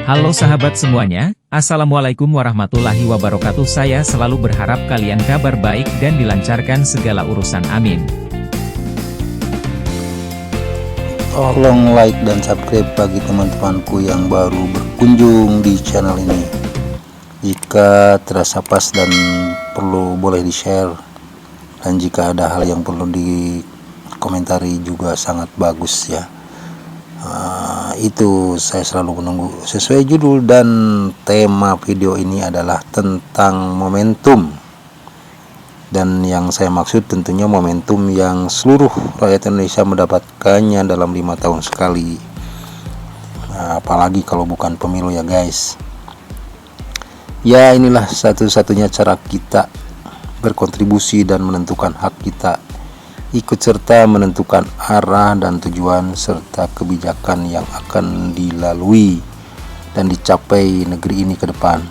Halo sahabat semuanya, Assalamualaikum warahmatullahi wabarakatuh. Saya selalu berharap kalian kabar baik dan dilancarkan segala urusan, amin. Tolong like dan subscribe bagi teman-temanku yang baru berkunjung di channel ini. Jika terasa pas dan perlu boleh di-share, dan jika ada hal yang perlu dikomentari juga sangat bagus ya. Itu saya selalu menunggu. Sesuai judul dan tema video ini adalah tentang momentum, dan yang saya maksud tentunya momentum yang seluruh rakyat Indonesia mendapatkannya dalam 5 tahun sekali, apalagi kalau bukan pemilu ya guys. Ya, inilah satu-satunya cara kita berkontribusi dan menentukan hak kita, ikut serta menentukan arah dan tujuan serta kebijakan yang akan dilalui dan dicapai negeri ini ke depan.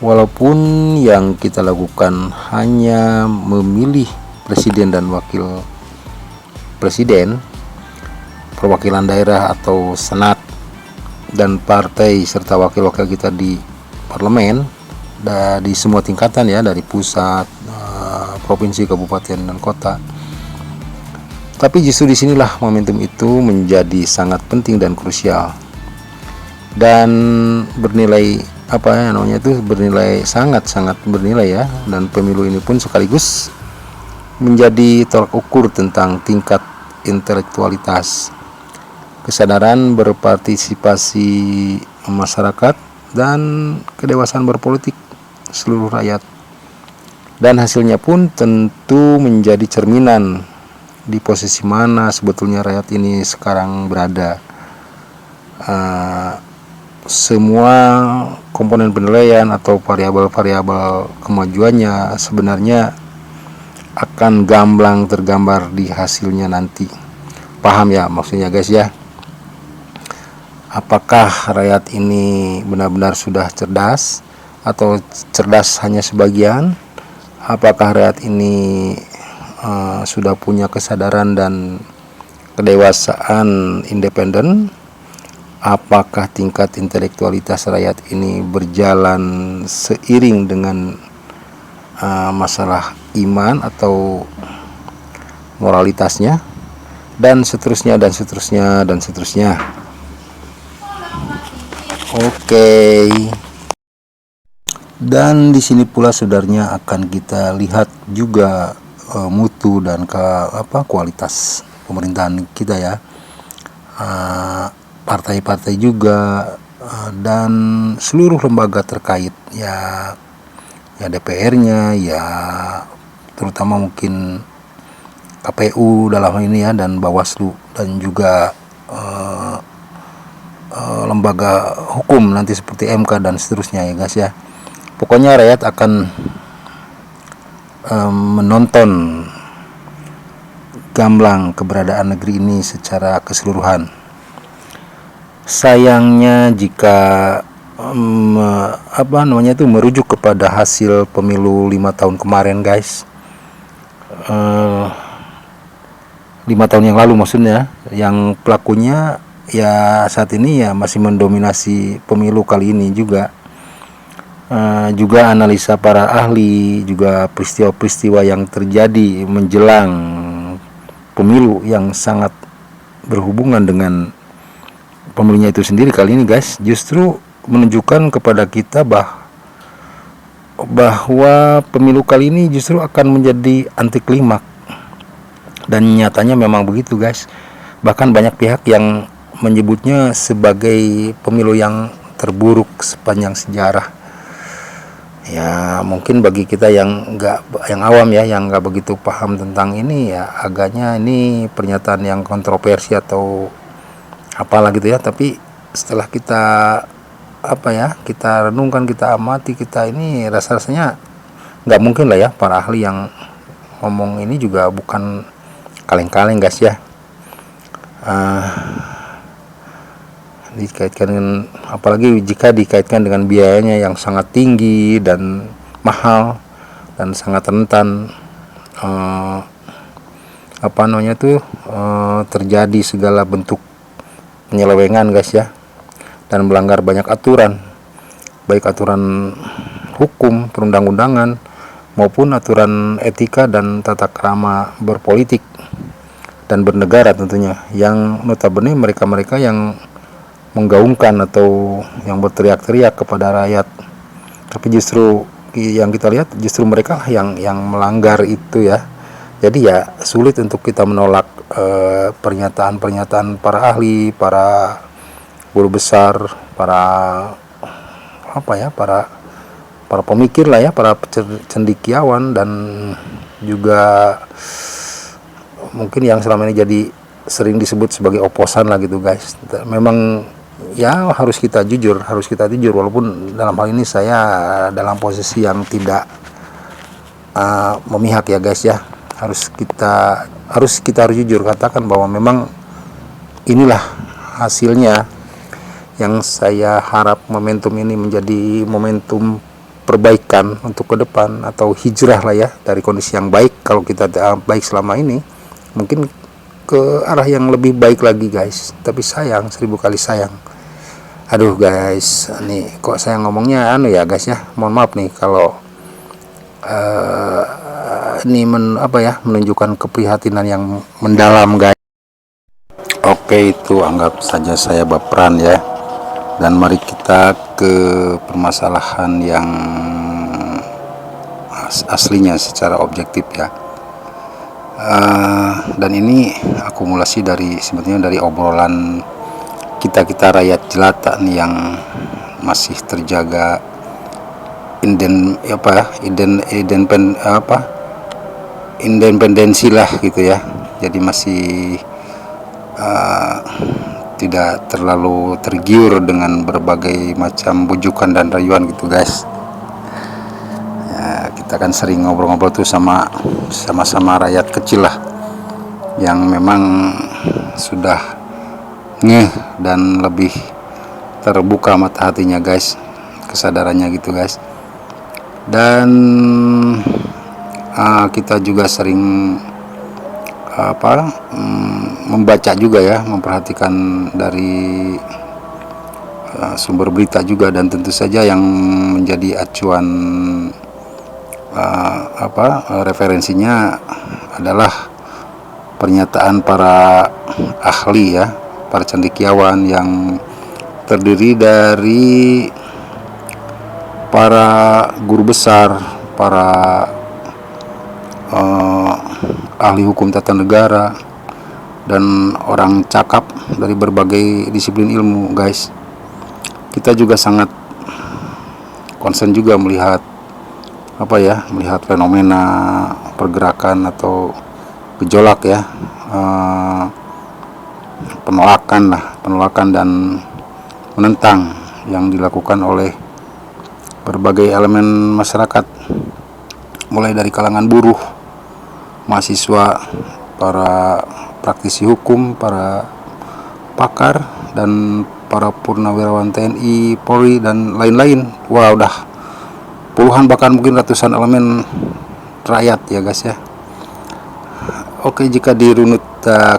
Walaupun yang kita lakukan hanya memilih presiden dan wakil presiden, perwakilan daerah atau senat, dan partai serta wakil-wakil kita di parlemen di semua tingkatan ya, dari pusat, provinsi, kabupaten, dan kota. Tapi justru disinilah momentum itu menjadi sangat penting dan krusial, dan bernilai bernilai sangat bernilai ya. Dan pemilu ini pun sekaligus menjadi tolak ukur tentang tingkat intelektualitas, kesadaran berpartisipasi masyarakat, dan kedewasaan berpolitik seluruh rakyat. Dan hasilnya pun tentu menjadi cerminan di posisi mana sebetulnya rakyat ini sekarang berada. Semua komponen penilaian atau variabel-variabel kemajuannya sebenarnya akan gamblang tergambar di hasilnya nanti. Paham ya maksudnya guys ya? Apakah rakyat ini benar-benar sudah cerdas atau cerdas hanya sebagian? Apakah rakyat ini sudah punya kesadaran dan kedewasaan independen? Apakah tingkat intelektualitas rakyat ini berjalan seiring dengan masalah iman atau moralitasnya, dan seterusnya dan seterusnya dan seterusnya. Oke. Dan di sini pula saudaranya akan kita lihat juga mutu dan kualitas pemerintahan kita ya, partai-partai juga, dan seluruh lembaga terkait ya DPR-nya ya, terutama mungkin KPU dalam hal ini ya, dan Bawaslu, dan juga lembaga hukum nanti seperti MK dan seterusnya ya guys ya. Pokoknya rakyat akan menonton gamblang keberadaan negeri ini secara keseluruhan. Sayangnya jika merujuk kepada hasil pemilu 5 tahun kemarin guys, 5 tahun yang lalu maksudnya, yang pelakunya ya saat ini ya masih mendominasi pemilu kali ini juga. Juga analisa para ahli, juga peristiwa-peristiwa yang terjadi menjelang pemilu yang sangat berhubungan dengan pemilunya itu sendiri kali ini guys, justru menunjukkan kepada kita bahwa pemilu kali ini justru akan menjadi anti klimak. Dan nyatanya memang begitu guys. Bahkan banyak pihak yang menyebutnya sebagai pemilu yang terburuk sepanjang sejarah. Ya mungkin bagi kita yang awam ya, yang nggak begitu paham tentang ini ya, agaknya ini pernyataan yang kontroversi atau apalah gitu ya. Tapi setelah kita kita renungkan, kita amati, kita ini rasanya nggak mungkin lah ya, para ahli yang ngomong ini juga bukan kaleng-kaleng guys ya. Dikaitkan dengan, apalagi jika dikaitkan dengan biayanya yang sangat tinggi dan mahal dan sangat rentan terjadi segala bentuk penyelewengan guys ya. dan melanggar banyak aturan, baik aturan hukum, perundang-undangan, maupun aturan etika dan tata krama berpolitik dan bernegara tentunya, yang notabene mereka-mereka yang menggaungkan atau yang berteriak-teriak kepada rakyat. Tapi justru yang kita lihat justru mereka yang melanggar itu ya. Jadi ya sulit untuk kita menolak pernyataan-pernyataan para ahli, para guru besar, para para pemikir lah ya, para cendekiawan, dan juga mungkin yang selama ini jadi sering disebut sebagai oposan lah gitu guys. Memang ya harus kita jujur walaupun dalam hal ini saya dalam posisi yang tidak memihak ya guys ya. Harus kita jujur katakan bahwa memang inilah hasilnya, yang saya harap momentum ini menjadi momentum perbaikan untuk ke depan, atau hijrah lah ya, dari kondisi yang baik. Kalau kita baik selama ini, mungkin ke arah yang lebih baik lagi guys. Tapi sayang, 1000 kali sayang. Aduh guys, nih kok saya ngomongnya ya guys ya. Mohon maaf nih kalau ini menunjukkan keprihatinan yang mendalam guys. Oke, itu anggap saja saya baperan ya. Dan mari kita ke permasalahan yang aslinya secara objektif ya. Dan ini akumulasi sebetulnya dari obrolan kita rakyat jelata nih, yang masih terjaga independensi lah gitu ya. Jadi masih tidak terlalu tergiur dengan berbagai macam bujukan dan rayuan gitu guys. Ya, kita kan sering ngobrol-ngobrol tuh sama rakyat kecil lah, yang memang sudah dan lebih terbuka mata hatinya guys, kesadarannya gitu guys. Dan kita juga sering membaca juga ya, memperhatikan dari sumber berita juga, dan tentu saja yang menjadi acuan referensinya adalah pernyataan para ahli ya, para cendekiawan, yang terdiri dari para guru besar, para ahli hukum tata negara, dan orang cakap dari berbagai disiplin ilmu guys. Kita juga sangat concern juga melihat fenomena pergerakan atau gejolak ya, penolakan dan menentang yang dilakukan oleh berbagai elemen masyarakat, mulai dari kalangan buruh, mahasiswa, para praktisi hukum, para pakar, dan para purnawirawan TNI, Polri, dan lain-lain. Wah, udah puluhan bahkan mungkin ratusan elemen rakyat ya guys ya. Oke, jika dirunut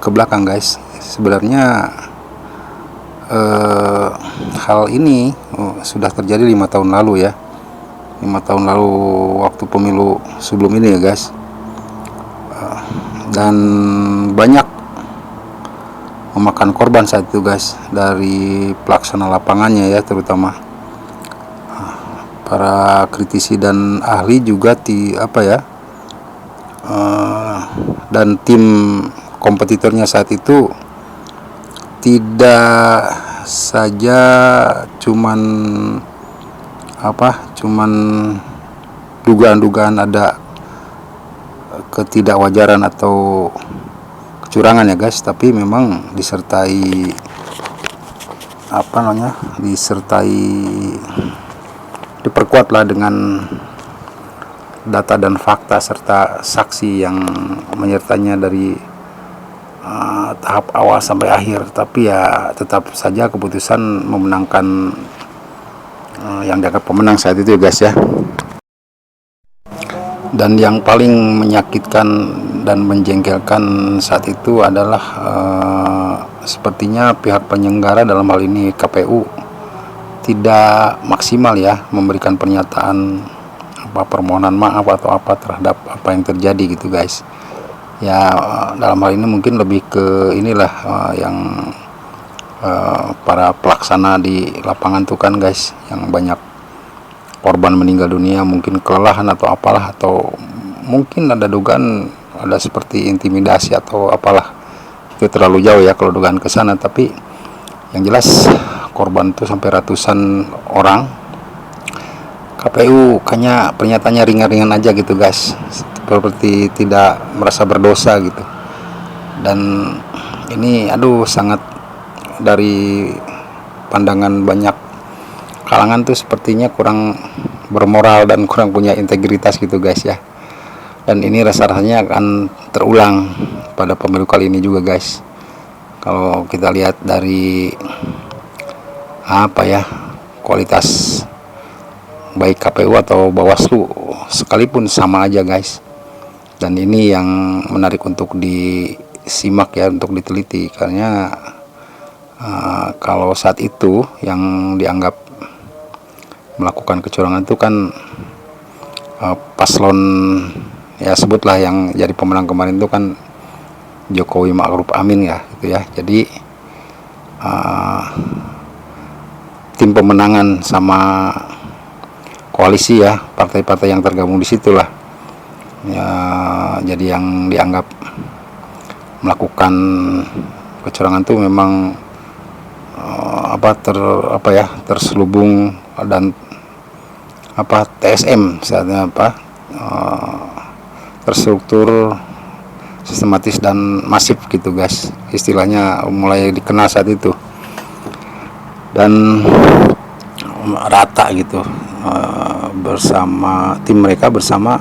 ke belakang guys, sebenarnya hal ini sudah terjadi 5 tahun lalu ya. 5 tahun lalu waktu pemilu sebelum ini ya guys. Dan banyak memakan korban saat itu guys, dari pelaksana lapangannya ya, terutama para kritisi dan ahli juga dan tim kompetitornya saat itu tidak saja cuman dugaan-dugaan ada ketidakwajaran atau kecurangan ya guys, tapi memang diperkuatlah dengan data dan fakta serta saksi yang menyertanya dari tahap awal sampai akhir. Tapi ya tetap saja keputusan memenangkan yang dianggap pemenang saat itu ya guys ya. Dan yang paling menyakitkan dan menjengkelkan saat itu adalah sepertinya pihak penyelenggara, dalam hal ini KPU, tidak maksimal ya memberikan pernyataan permohonan maaf atau apa terhadap apa yang terjadi gitu guys. Ya dalam hal ini mungkin lebih ke inilah yang para pelaksana di lapangan tuh kan guys, yang banyak korban meninggal dunia, mungkin kelelahan atau apalah, atau mungkin ada dugaan ada seperti intimidasi atau apalah. Itu terlalu jauh ya kalau dugaan ke sana, tapi yang jelas korban itu sampai ratusan orang. KPU kayaknya pernyataannya ringan-ringan aja gitu guys, seperti tidak merasa berdosa gitu. Dan ini sangat, dari pandangan banyak kalangan tuh sepertinya kurang bermoral dan kurang punya integritas gitu guys ya. Dan ini rasa-rasanya akan terulang pada pemilu kali ini juga guys. Kalau kita lihat dari kualitas baik KPU atau Bawaslu sekalipun sama aja guys. Dan ini yang menarik untuk disimak ya, untuk diteliti, karena kalau saat itu yang dianggap melakukan kecurangan itu kan paslon, ya sebutlah yang jadi pemenang kemarin itu kan Jokowi Ma'ruf Amin ya gitu ya. Jadi tim pemenangan sama koalisi ya, partai-partai yang tergabung di situlah ya, jadi yang dianggap melakukan kecurangan itu memang terselubung dan TSM saatnya terstruktur, sistematis dan masif gitu guys, istilahnya mulai dikenal saat itu, dan rata gitu bersama tim mereka, bersama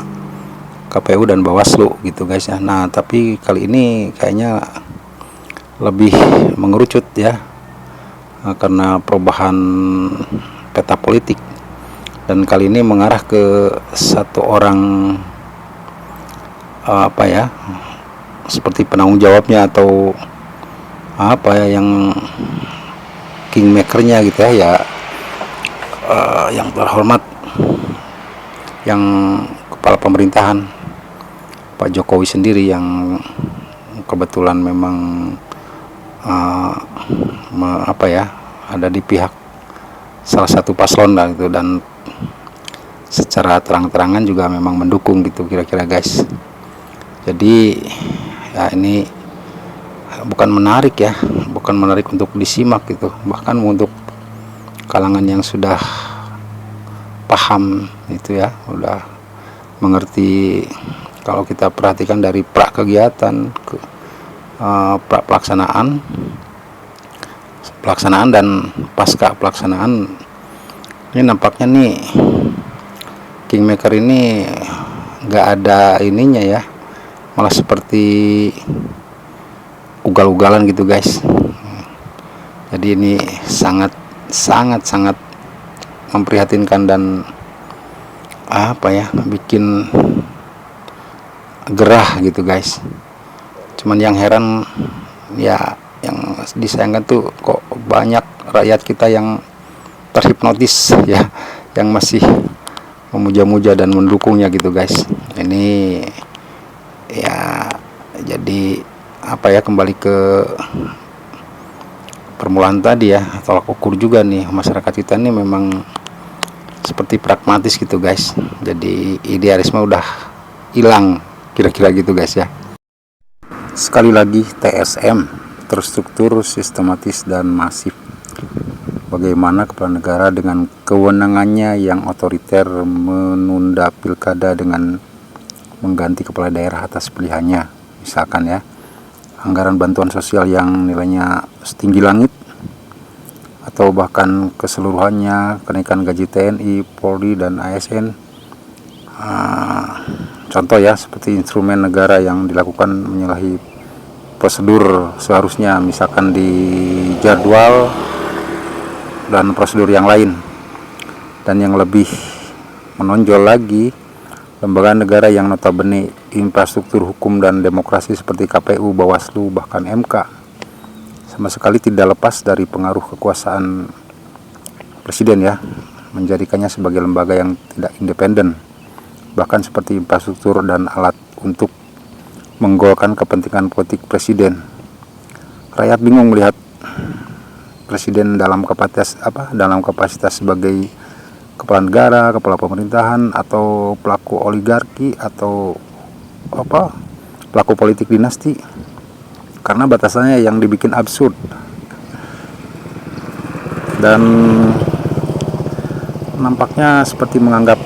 KPU dan Bawaslu gitu guys ya. Nah tapi kali ini kayaknya lebih mengerucut ya, karena perubahan peta politik, dan kali ini mengarah ke satu orang seperti penanggung jawabnya atau yang kingmakernya gitu ya, yang terhormat, yang kepala pemerintahan Pak Jokowi sendiri, yang kebetulan memang ada di pihak salah satu paslon lah gitu, dan secara terang-terangan juga memang mendukung gitu kira-kira guys. Jadi ya ini bukan menarik untuk disimak gitu, bahkan untuk kalangan yang sudah paham itu ya, udah mengerti. Kalau kita perhatikan dari pra kegiatan ke pra pelaksanaan dan pasca pelaksanaan, ini nampaknya nih kingmaker ini nggak ada ininya ya, malah seperti ugal-ugalan gitu guys. Jadi ini sangat memprihatinkan dan bikin gerah gitu guys. Cuman yang heran ya, yang disayangkan tuh kok banyak rakyat kita yang terhipnotis ya, yang masih memuja-muja dan mendukungnya gitu guys. Ini ya jadi kembali ke permulaan tadi ya, tolak ukur juga nih masyarakat kita ini memang seperti pragmatis gitu guys. Jadi idealisme udah hilang kira-kira gitu guys ya. Sekali lagi TSM, terstruktur, sistematis dan masif. Bagaimana kepala negara dengan kewenangannya yang otoriter menunda pilkada dengan mengganti kepala daerah atas pilihannya, misalkan ya, anggaran bantuan sosial yang nilainya setinggi langit, atau bahkan keseluruhannya kenaikan gaji TNI, Polri dan ASN. Contoh ya, seperti instrumen negara yang dilakukan menyalahi prosedur seharusnya, misalkan di jadwal dan prosedur yang lain. Dan yang lebih menonjol lagi, lembaga negara yang notabene infrastruktur hukum dan demokrasi seperti KPU, Bawaslu, bahkan MK sama sekali tidak lepas dari pengaruh kekuasaan presiden ya, menjadikannya sebagai lembaga yang tidak independen, bahkan seperti infrastruktur dan alat untuk menggolkan kepentingan politik presiden. Rakyat bingung melihat presiden dalam kapasitas sebagai kepala negara, kepala pemerintahan, atau pelaku oligarki, atau pelaku politik dinasti, karena batasannya yang dibikin absurd dan nampaknya seperti menganggap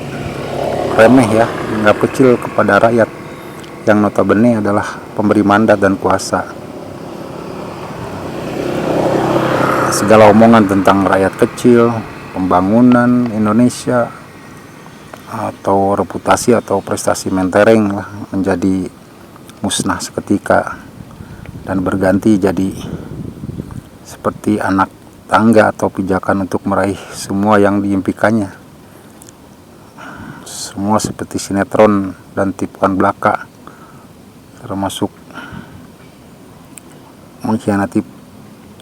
remeh ya, menganggap kecil kepada rakyat yang notabene adalah pemberi mandat dan kuasa. Segala omongan tentang rakyat kecil, pembangunan Indonesia, atau reputasi atau prestasi mentereng lah, menjadi musnah seketika dan berganti jadi seperti anak tangga atau pijakan untuk meraih semua yang diimpikannya. Semua seperti sinetron dan tipuan belaka, termasuk mengkhianati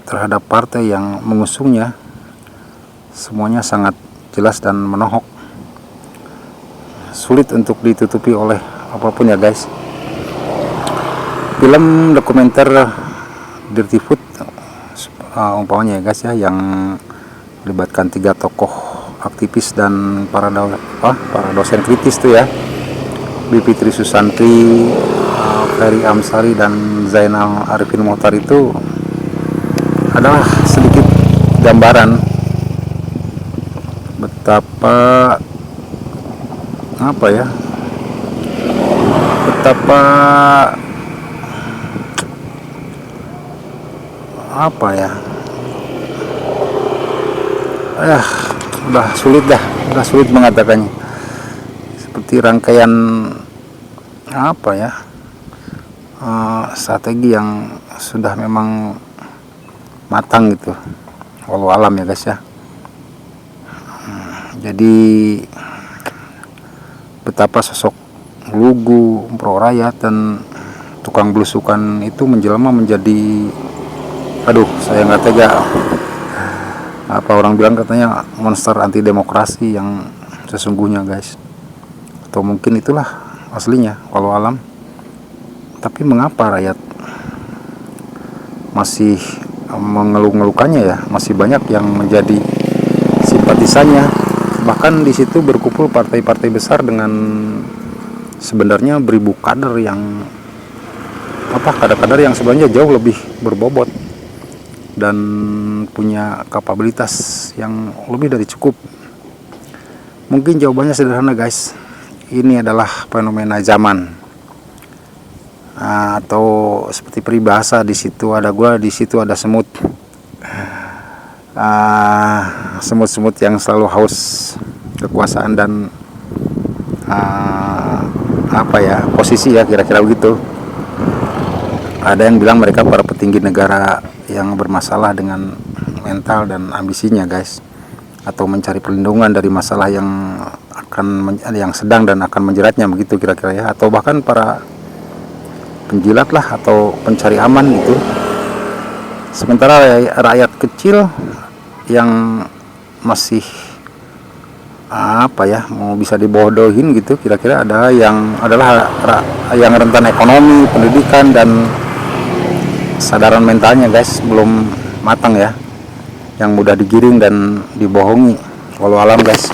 terhadap partai yang mengusungnya. Semuanya sangat jelas dan menohok, sulit untuk ditutupi oleh apapun ya guys. Film dokumenter Dirty Food umpamanya ya guys ya, yang melibatkan 3 tokoh aktivis dan para dosen kritis tuh ya, Bivitri Susanti, Ferry Amsari, dan Zainal Arifin Mohtar, itu adalah sedikit gambaran betapa udah sulit mengatakannya. Seperti rangkaian strategi yang sudah memang matang gitu, walau alam ya guys ya. Jadi betapa sosok lugu, pro rakyat, dan tukang belusukan itu menjelma menjadi, saya nggak tega. Orang bilang katanya monster anti demokrasi yang sesungguhnya guys, atau mungkin itulah aslinya walau alam. Tapi mengapa rakyat masih mengeluh-ngeluhkannya ya, masih banyak yang menjadi simpatisannya. Bahkan di situ berkumpul partai-partai besar dengan sebenarnya beribu kader yang kader-kader yang sebenarnya jauh lebih berbobot dan punya kapabilitas yang lebih dari cukup. Mungkin jawabannya sederhana guys, ini adalah fenomena zaman, atau seperti peribahasa, di situ ada gua, di situ ada semut. Semut-semut yang selalu haus kekuasaan dan posisi ya, kira-kira begitu. Ada yang bilang mereka para petinggi negara yang bermasalah dengan mental dan ambisinya guys, atau mencari perlindungan dari masalah yang sedang dan akan menjeratnya, begitu kira-kira ya. Atau bahkan para penjilat lah, atau pencari aman gitu. Sementara rakyat kecil yang masih mau bisa dibodohin gitu, kira-kira adalah yang rentan ekonomi, pendidikan, dan kesadaran mentalnya guys belum matang ya, yang mudah digiring dan dibohongi walau alam guys.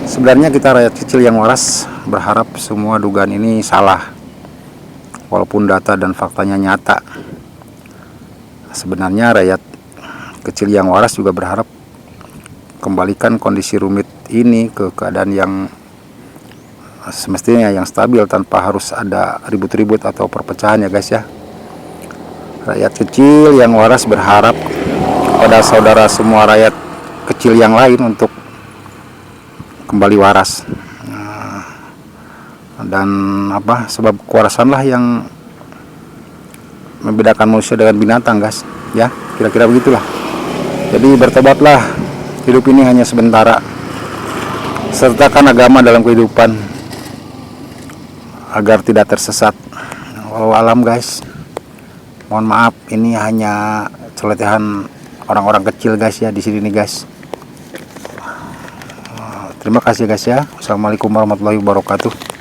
Sebenarnya kita rakyat kecil yang waras berharap semua dugaan ini salah, walaupun data dan faktanya nyata. Sebenarnya rakyat kecil yang waras juga berharap kembalikan kondisi rumit ini ke keadaan yang semestinya, yang stabil, tanpa harus ada ribut-ribut atau perpecahan ya guys ya. Rakyat kecil yang waras berharap pada saudara semua rakyat kecil yang lain untuk kembali waras. Dan sebab kewarasanlah yang membedakan manusia dengan binatang guys ya, kira-kira begitulah. Jadi bertobatlah, hidup ini hanya sementara. Sertakan agama dalam kehidupan agar tidak tersesat. Walau alam guys, mohon maaf, ini hanya celotehan orang-orang kecil guys ya di sini nih guys. Terima kasih guys ya. Assalamualaikum warahmatullahi wabarakatuh.